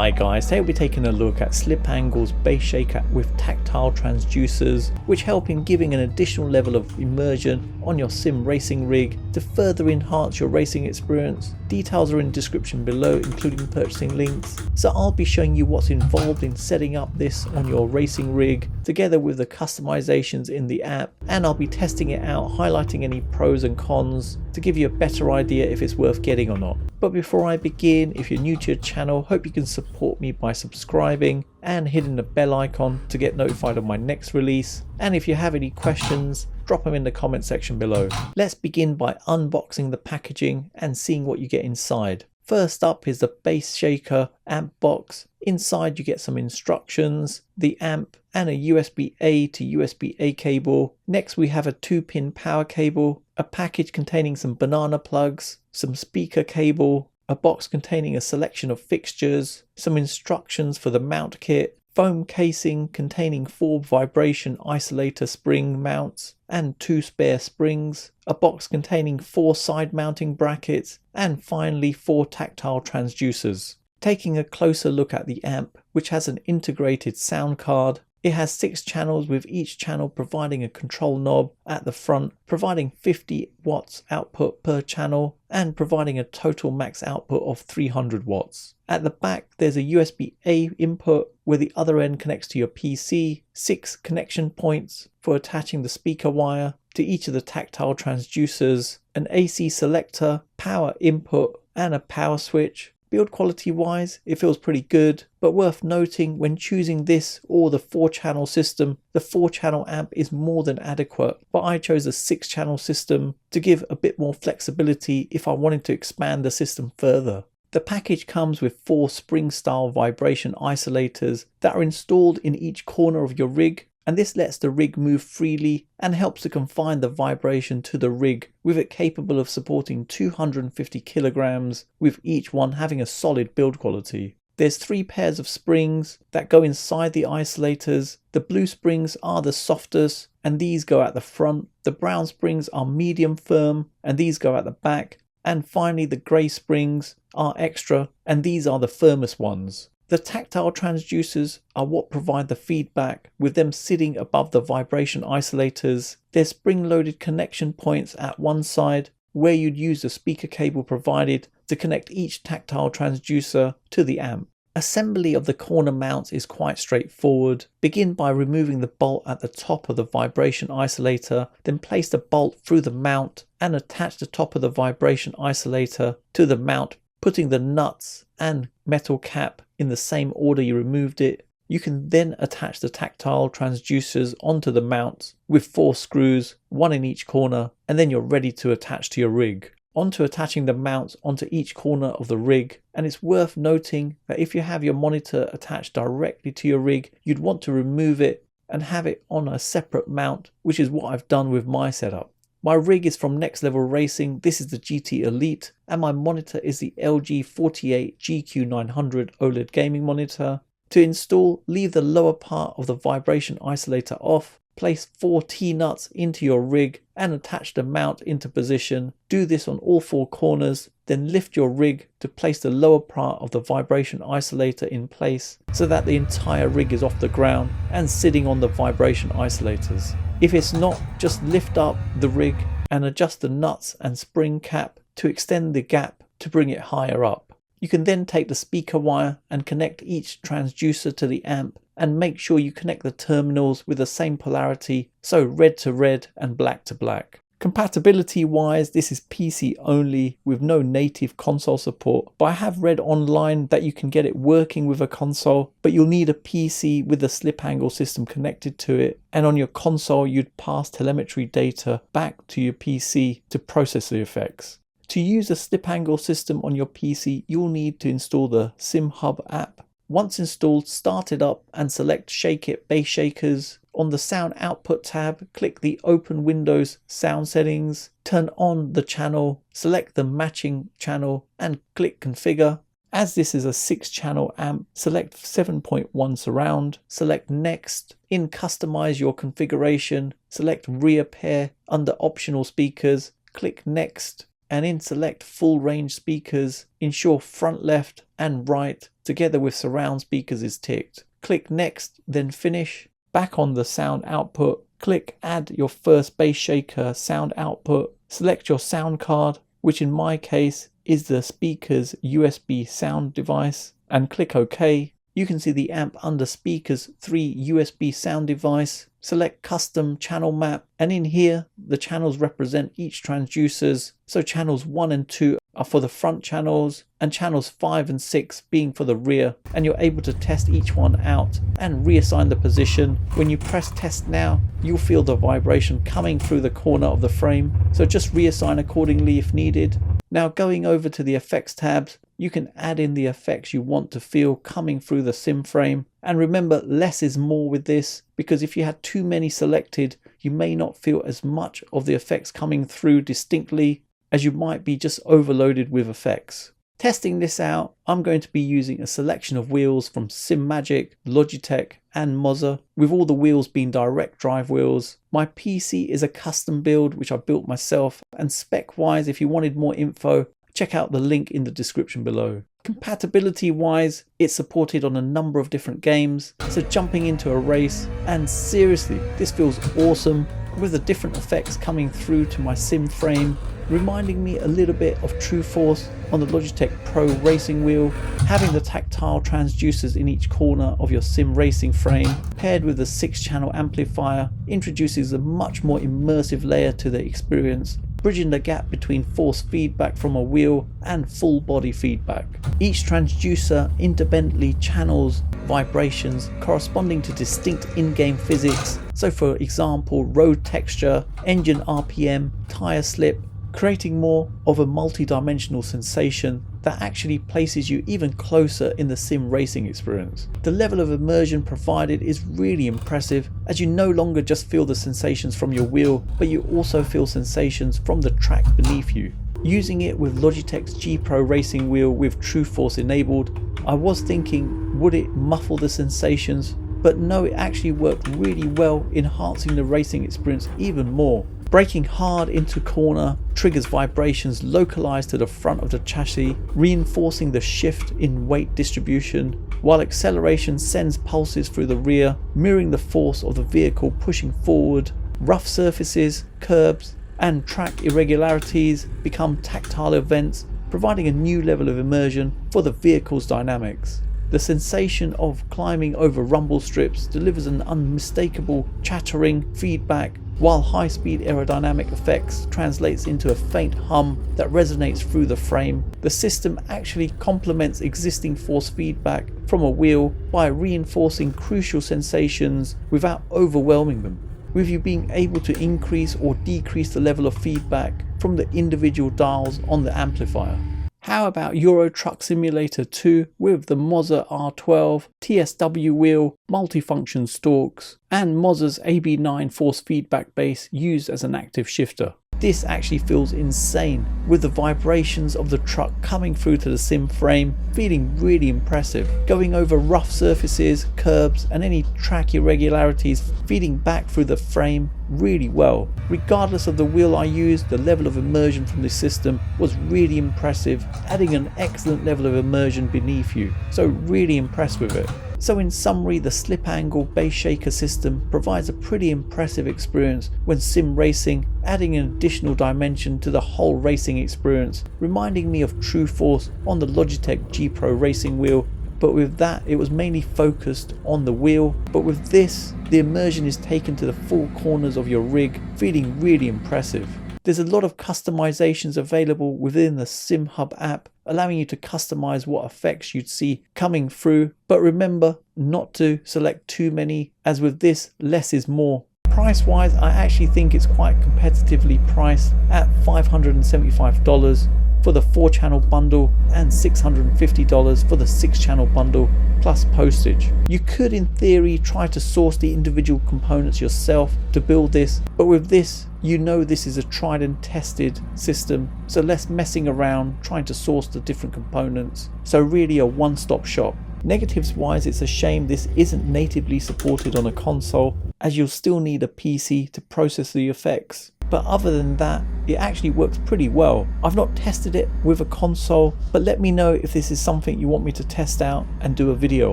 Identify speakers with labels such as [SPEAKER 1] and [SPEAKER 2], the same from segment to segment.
[SPEAKER 1] Hi guys, today we'll be taking a look at Slip Angle's bass shaker with tactile transducers, which help in giving an additional level of immersion on your sim racing rig to further enhance your racing experience. Details are in the description below, including purchasing links. So I'll be showing you what's involved in setting up this on your racing rig, together with the customizations in the app, and I'll be testing it out, highlighting any pros and cons to give you a better idea if it's worth getting or not. But before I begin, if you're new to your channel, hope you can support me by subscribing and hitting the bell icon to get notified of my next release. And if you have any questions, drop them in the comment section below. Let's begin by unboxing the packaging and seeing what you get inside. First up is the bass shaker amp box. Inside you get some instructions, the amp, and a USB-A to USB-A cable. Next we have a 2-pin power cable, a package containing some banana plugs, some speaker cable, a box containing a selection of fixtures, some instructions for the mount kit, foam casing containing 4 vibration isolator spring mounts and 2 spare springs, a box containing 4 side mounting brackets, and finally 4 tactile transducers. Taking a closer look at the amp, which has an integrated sound card. It has 6 channels, with each channel providing a control knob at the front, providing 50 watts output per channel and providing a total max output of 300 watts. At the back there's a USB-A input where the other end connects to your PC, 6 connection points for attaching the speaker wire to each of the tactile transducers, an AC selector, power input and a power switch. Build quality wise, it feels pretty good, but worth noting when choosing this or the 4-channel system, the 4-channel amp is more than adequate, but I chose a 6-channel system to give a bit more flexibility if I wanted to expand the system further. The package comes with 4 spring-style vibration isolators that are installed in each corner of your rig, and this lets the rig move freely and helps to confine the vibration to the rig, with it capable of supporting 250 kilograms, with each one having a solid build quality. There's 3 pairs of springs that go inside the isolators. The blue springs are the softest and these go at the front. The brown springs are medium firm and these go at the back. And finally the grey springs are extra and these are the firmest ones. The tactile transducers are what provide the feedback, with them sitting above the vibration isolators. There's spring-loaded connection points at one side where you'd use the speaker cable provided to connect each tactile transducer to the amp. Assembly of the corner mounts is quite straightforward. Begin by removing the bolt at the top of the vibration isolator, then place the bolt through the mount and attach the top of the vibration isolator to the mount, putting the nuts and metal cap in the same order you removed it. You can then attach the tactile transducers onto the mounts with 4 screws, 1 in each corner, and then you're ready to attach to your rig. Onto attaching the mounts onto each corner of the rig, and it's worth noting that if you have your monitor attached directly to your rig, you'd want to remove it and have it on a separate mount, which is what I've done with my setup. My rig is from Next Level Racing. This is the GT Elite, and my monitor is the LG 48 GQ900 OLED gaming monitor. To install, leave the lower part of the vibration isolator off, place 4 T-nuts into your rig and attach the mount into position. Do this on all 4 corners, then lift your rig to place the lower part of the vibration isolator in place so that the entire rig is off the ground and sitting on the vibration isolators. If it's not, just lift up the rig and adjust the nuts and spring cap to extend the gap to bring it higher up. You can then take the speaker wire and connect each transducer to the amp, and make sure you connect the terminals with the same polarity, so red to red and black to black. Compatibility wise, this is PC only with no native console support, but I have read online that you can get it working with a console, but you'll need a PC with the slip angle system connected to it, and on your console you'd pass telemetry data back to your PC to process the effects. To use the slip angle system on your PC, you'll need to install the SimHub app. Once installed, start it up and select Shake It Bass Shakers. On the Sound Output tab, click the Open Windows Sound Settings, turn on the channel, select the matching channel and click Configure. As this is a 6-channel amp, select 7.1 surround, select Next. In Customize your configuration, select Rear Pair under Optional Speakers, click Next. and in select full range speakers, ensure front left and right together with surround speakers is ticked. Click next, then finish. Back on the sound output, click add your first bass shaker sound output. Select your sound card, which in my case is the speaker's USB sound device, and click OK. You can see the amp under speakers 3 USB sound device. Select custom channel map, and in here the channels represent each transducers. So channels 1 and 2 are for the front channels and channels 5 and 6 being for the rear, and you're able to test each one out and reassign the position. When you press test now, you'll feel the vibration coming through the corner of the frame, so just reassign accordingly if needed. Now going over to the effects tabs, you can add in the effects you want to feel coming through the sim frame. And remember, less is more with this, because if you had too many selected, you may not feel as much of the effects coming through distinctly, as you might be just overloaded with effects. Testing this out, I'm going to be using a selection of wheels from SimMagic, Logitech and Mozza, with all the wheels being direct drive wheels. My PC is a custom build which I built myself, and spec wise, if you wanted more info, check out the link in the description below. Compatibility wise, it's supported on a number of different games, so jumping into a race, and seriously, this feels awesome with the different effects coming through to my sim frame, reminding me a little bit of True Force on the Logitech Pro racing wheel. Having the tactile transducers in each corner of your sim racing frame paired with the 6-channel amplifier introduces a much more immersive layer to the experience, bridging the gap between force feedback from a wheel and full body feedback. Each transducer independently channels vibrations corresponding to distinct in-game physics, so for example road texture, engine RPM, tyre slip, creating more of a multi-dimensional sensation that actually places you even closer in the sim racing experience. The level of immersion provided is really impressive, as you no longer just feel the sensations from your wheel, but you also feel sensations from the track beneath you. Using it with Logitech's G Pro racing wheel with True Force enabled, I was thinking, would it muffle the sensations? But no, it actually worked really well, enhancing the racing experience even more. Braking hard into corner triggers vibrations localized to the front of the chassis, reinforcing the shift in weight distribution, while acceleration sends pulses through the rear, mirroring the force of the vehicle pushing forward. Rough surfaces, curbs, and track irregularities become tactile events, providing a new level of immersion for the vehicle's dynamics. The sensation of climbing over rumble strips delivers an unmistakable chattering feedback, while high-speed aerodynamic effects translates into a faint hum that resonates through the frame. The system actually complements existing force feedback from a wheel by reinforcing crucial sensations without overwhelming them, with you being able to increase or decrease the level of feedback from the individual dials on the amplifier. How about Euro Truck Simulator 2 with the Mozza R12, TSW wheel, multifunction stalks, and Mozza's AB9 force feedback base used as an active shifter. This actually feels insane, with the vibrations of the truck coming through to the sim frame, feeling really impressive, going over rough surfaces, curbs, and any track irregularities, feeding back through the frame really well. Regardless of the wheel I used, the level of immersion from this system was really impressive, adding an excellent level of immersion beneath you, so really impressed with it. So in summary, the slip angle bass shaker system provides a pretty impressive experience when sim racing, adding an additional dimension to the whole racing experience, reminding me of True Force on the Logitech G Pro racing wheel, but with that it was mainly focused on the wheel, but with this the immersion is taken to the four corners of your rig, feeling really impressive. There's a lot of customizations available within the SimHub app, allowing you to customize what effects you'd see coming through, but remember not to select too many, as with this less is more. Price wise, I actually think it's quite competitively priced at $575 for the 4-channel bundle and $650 for the 6-channel bundle plus postage. You could in theory try to source the individual components yourself to build this, but with this you know this is a tried and tested system, so less messing around trying to source the different components, so really a one-stop shop. Negatives wise, it's a shame this isn't natively supported on a console, as you'll still need a PC to process the effects. but other than that, it actually works pretty well. I've not tested it with a console, but let me know if this is something you want me to test out and do a video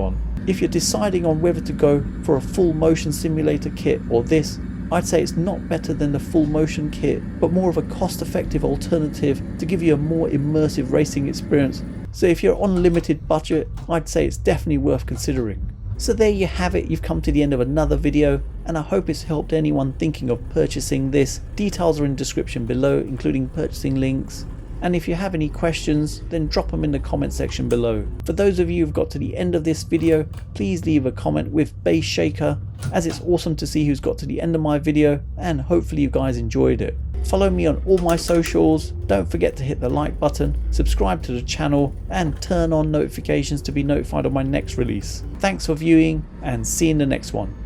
[SPEAKER 1] on. If you're deciding on whether to go for a full motion simulator kit or this, I'd say it's not better than the full motion kit, but more of a cost-effective alternative to give you a more immersive racing experience. So if you're on a limited budget, I'd say it's definitely worth considering. So there you have it, you've come to the end of another video, and I hope it's helped anyone thinking of purchasing this. Details are in the description below, including purchasing links. And if you have any questions, then drop them in the comment section below. For those of you who've got to the end of this video, please leave a comment with Bass Shaker, as it's awesome to see who's got to the end of my video, and hopefully you guys enjoyed it. Follow me on all my socials, don't forget to hit the like button, subscribe to the channel, and turn on notifications to be notified of my next release. Thanks for viewing, and see you in the next one.